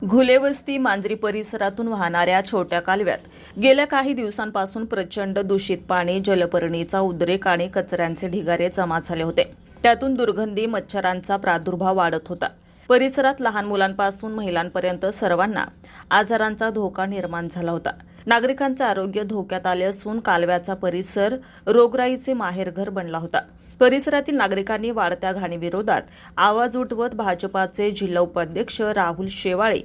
घुलेवस्ती मांजरी परिसरातून वाहणाऱ्या छोट्या कालव्यात गेल्या काही दिवसांपासून प्रचंड दूषित पाणी, जलपर्णीचा उद्रेक आणि कचऱ्यांचे ढिगारे जमा झाले होते. त्यातून दुर्गंधी, मच्छरांचा प्रादुर्भाव वाढत होता. परिसरात लहान मुलांपासून महिलांपर्यंत सर्वांना आजारांचा धोका निर्माण झाला होता. नागरिकांचे आरोग्य धोक्यात आले असून कालव्याचा परिसर रोगराईचे माहेरघर बनला होता. परिसरातील नागरिकांनी वाढत्या घाणीविरोधात आवाज उठवत भाजपाचे जिल्हा उपाध्यक्ष राहुल शेवाळे,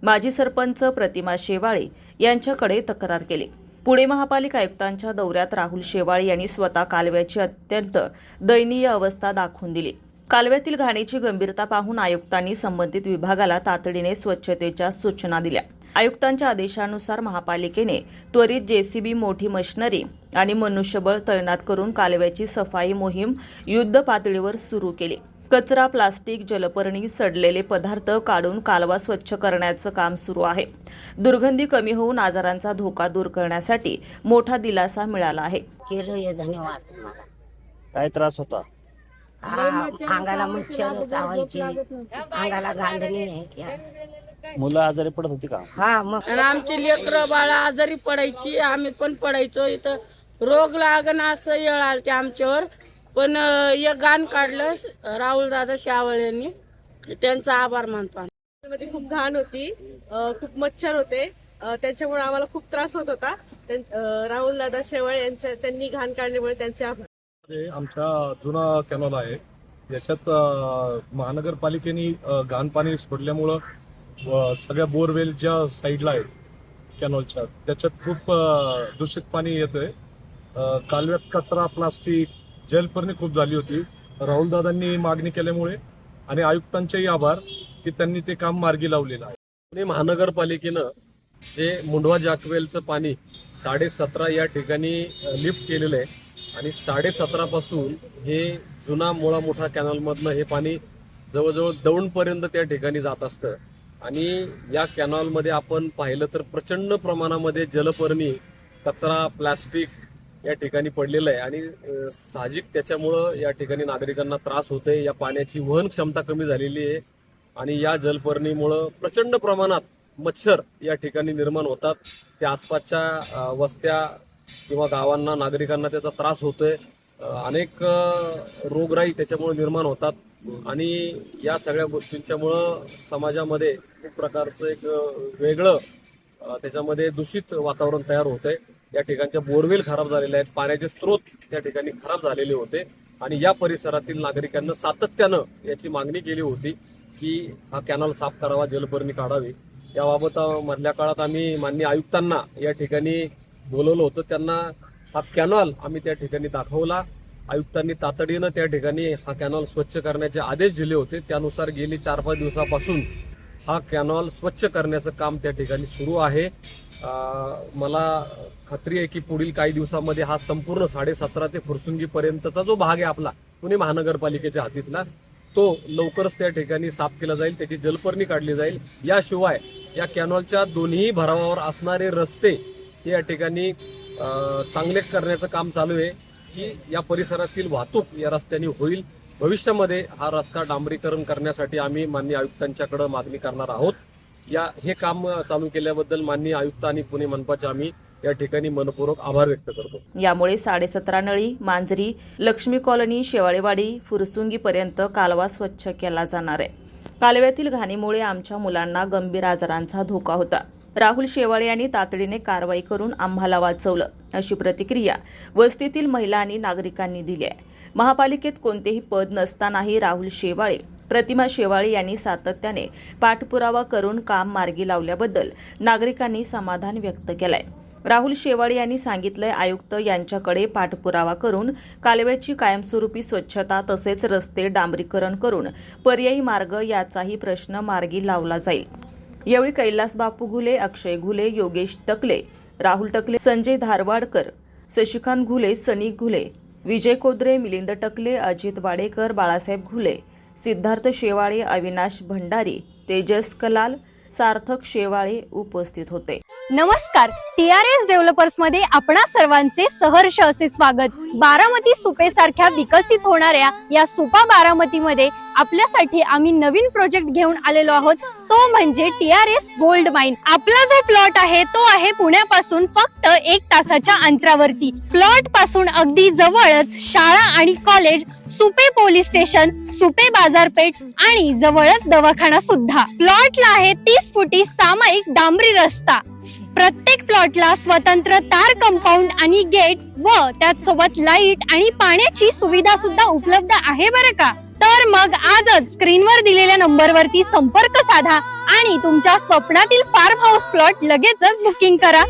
माजी सरपंच प्रतिमा शेवाळे यांच्याकडे तक्रार केली. पुणे महापालिका आयुक्तांच्या दौऱ्यात राहुल शेवाळे यांनी स्वतः कालव्याची अत्यंत दयनीय अवस्था दाखवून दिली. कालव्यातील घाणीची गंभीरता पाहून आयुक्तांनी संबंधित विभागाला तातडीने स्वच्छतेच्या सूचना दिल्या. आयुक्तांच्या आदेशानुसार महापालिकेने त्वरित जेसीबी, मोठी मशिनरी आणि मनुष्यबळ तैनात करून कालव्याची सफाई मोहीम युद्ध पातळीवर सुरू केली. कचरा, प्लास्टिक, जलपर्णी, सडलेले पदार्थ काढून कालवा स्वच्छ करण्याचं काम सुरू आहे. दुर्गंधी कमी होऊन आजारांचा धोका दूर करण्यासाठी मोठा दिलासा मिळाला आहे. धन्यवाद. काय त्रास होता? अंगाला मच्छर चावायची, अंगाला गांधणी आहे. मुलं आजारी पडत होती का? हा, मग आणि आमची लेकरं बाळा आजारी पडायची, आम्ही पण पडायचो. इथं रोग लागण असं येळ आलते आमच्यावर. पण एक गाण काढलं राहुल दादा शेवाळे यांनी, त्यांचा आभार मानतो आम्ही. मध्ये खूप घाण होती, खूप मच्छर होते, त्याच्यामुळे आम्हाला खूप त्रास होत होता. राहुल दादा शेवाळे त्यांनी घाण काढल्यामुळे त्यांचे आभार. आमचा जुना कॅनॉल आहे, याच्यात महानगरपालिकेने घाण पाणी सोडल्यामुळं सगळ्या बोरवेल ज्या साईडला आहेत कॅनॉलच्या, त्याच्यात खूप दूषित पाणी येतंय. कालव्यात कचरा, प्लास्टिक, जलपर्णी खूप झाली होती. राहुलदादांनी मागणी केल्यामुळे आणि आयुक्तांचेही आभार की त्यांनी ते काम मार्गी लावलेलं आहे. पुणे महानगरपालिकेनं जे मुंढवा जाकवेलचं पाणी 17.5 या ठिकाणी लिफ्ट केलेलं आहे आणि 17.5 पासून हे जुना मुळा मोठा कॅनॉलमधनं हे पाणी जवळजवळ दौंडपर्यंत त्या ठिकाणी जात असतं. आणि या कॅनॉलमध्ये आपण पाहिलं तर प्रचंड प्रमाणामध्ये जलपर्णी, कचरा, प्लास्टिक या ठिकाणी पडलेलं आहे आणि साहजिक त्याच्यामुळं या ठिकाणी नागरिकांना त्रास होतोय. या पाण्याची वहन क्षमता कमी झालेली आहे आणि या जलपर्णीमुळं प्रचंड प्रमाणात मच्छर या ठिकाणी निर्माण होतात. त्या आसपासच्या वस्त्या किंवा गावांना, नागरिकांना त्याचा त्रास होतोय. अनेक रोगराई त्याच्यामुळे निर्माण होतात आणि या सगळ्या गोष्टींच्यामुळं समाजामध्ये खूप प्रकारचं एक वेगळं त्याच्यामध्ये दूषित वातावरण तयार होतंय. या ठिकाणच्या बोरवेल खराब झालेल्या आहेत, पाण्याचे स्रोत त्या ठिकाणी खराब झालेले होते आणि या परिसरातील नागरिकांना सातत्यानं याची मागणी केली होती की हा कॅनॉल साफ करावा, जलपर्णी काढावी. याबाबत मधल्या काळात आम्ही माननीय आयुक्तांना या ठिकाणी बोलवलं होतं. त्यांना हा कॅनॉल आम्ही त्या ठिकाणी दाखवला. आयुक्तांनी तातडीनं त्या ठिकाणी हा कॅनॉल स्वच्छ करण्याचे आदेश दिले होते. त्यानुसार गेली 4-5 दिवसापासून हा कॅनॉल स्वच्छ करण्याचं काम त्या ठिकाणी सुरू आहे. मला खात्री आहे की पुढील काही दिवसामध्ये हा संपूर्ण 17.5 ते फुरसुंगीपर्यंतचा जो भाग आहे आपला पुणे महानगरपालिकेच्या हातीतला, तो लवकरच त्या ठिकाणी साफ केला जाईल, त्याची जलपर्णी काढली जाईल. याशिवाय या कॅनॉलच्या दोन्ही भरावावर असणारे रस्ते या ठिकाणी चांगले करण्याचं काम चालू आहे की या परिसरातील वाहतूक या रस्त्याने होईल. भविष्यामध्ये हा रस्ता डांबरीकरण करण्यासाठी आम्ही माननीय आयुक्तांच्याकडे मागणी करणार आहोत. हे काम चालू केल्याबद्दल माननीय आयुक्त आणि पुणे मनपाचे आम्ही या ठिकाणी मनपूर्वक आभार व्यक्त करतो. यामुळे 17.5 नळी, मांजरी, लक्ष्मी कॉलनी, शेवाळेवाडी, फुरसुंगीपर्यंत कालवा स्वच्छ केला जाणार आहे. कालव्यातील घाणीमुळे आमच्या मुलांना गंभीर आजारांचा धोका होता. राहुल शेवाळे यांनी तातडीने कारवाई करून आम्हाला वाचवलं, अशी प्रतिक्रिया वस्तीतील महिला आणि नागरिकांनी दिली आहे. महापालिकेत कोणतेही पद नसतानाही राहुल शेवाळे, प्रतिमा शेवाळे यांनी सातत्याने पाठपुरावा करून काम मार्गी लावल्याबद्दल नागरिकांनी समाधान व्यक्त केलंय. राहुल शेवाळे यांनी सांगितलंय, आयुक्त यांच्याकडे पाठपुरावा करून कालव्याची कायमस्वरूपी स्वच्छता तसेच रस्ते डांबरीकरण करून पर्यायी मार्ग याचाही प्रश्न मार्गी लावला जाईल. यावेळी कैलास बापू घुले, अक्षय घुले, योगेश टकले, राहुल टकले, संजय धारवाडकर, शशिकांत घुले, सनी घुले, विजय कोदरे, मिलिंद टकले, अजित वाडेकर, बाळासाहेब घुले, सिद्धार्थ शेवाळे, अविनाश भंडारी, तेजस कलाल, सार्थक शेवाळे उपस्थित होते. नमस्कार, TRS डेव्हलपर्स मध्ये आपणा सर्वांचे सहर्ष असे स्वागत. बारामती सुपे सारख्या विकसित होणाऱ्या या सुपा बारामती मध्ये आपल्यासाठी आम्ही नवीन प्रोजेक्ट घेऊन आलेलो आहोत, तो म्हणजे TRS गोल्ड माइन. आपला जो प्लॉट आहे तो आहे पुण्यापासून फक्त 1 तासाच्या अंतरावरती. प्लॉट पासून अगदी जवळच शाळा आणि college, Supe police station, Supe बाजारपेठ आणि जवळच दवाखाना सुद्धा. प्लॉटला आहे 30 फुटी सामायिक डांबरी रस्ता. प्रत्येक प्लॉटला स्वतंत्र तार कंपाऊंड आणि गेट व त्याच सोबत लाईट आणि पाण्याची सुविधा सुद्धा उपलब्ध आहे बरं का. तर मग आजच स्क्रीनवर दिलेल्या नंबरवरती संपर्क साधा आणि तुमच्या स्वप्नातील फार्म हाऊस प्लॉट लगेचच बुकिंग करा.